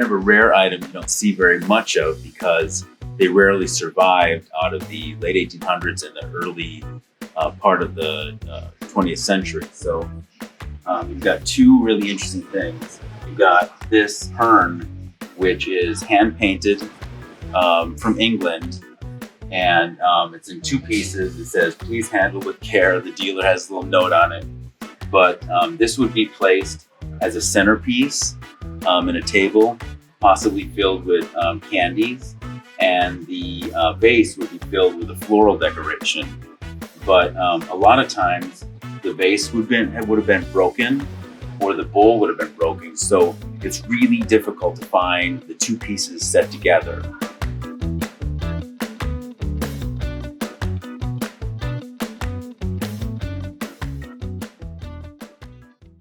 of a rare item you don't see very much of because they rarely survived out of the late 1800s and the early part of the 20th century. So you've got two really interesting things. You've got this hern, which is hand painted from England, and it's in two pieces. It says, "Please handle with care." The dealer has a little note on it. But this would be placed as a centerpiece in a table, possibly filled with candies, and the vase would be filled with a floral decoration. But a lot of times the vase would have been broken, or the bowl would have been broken. So it's really difficult to find the two pieces set together.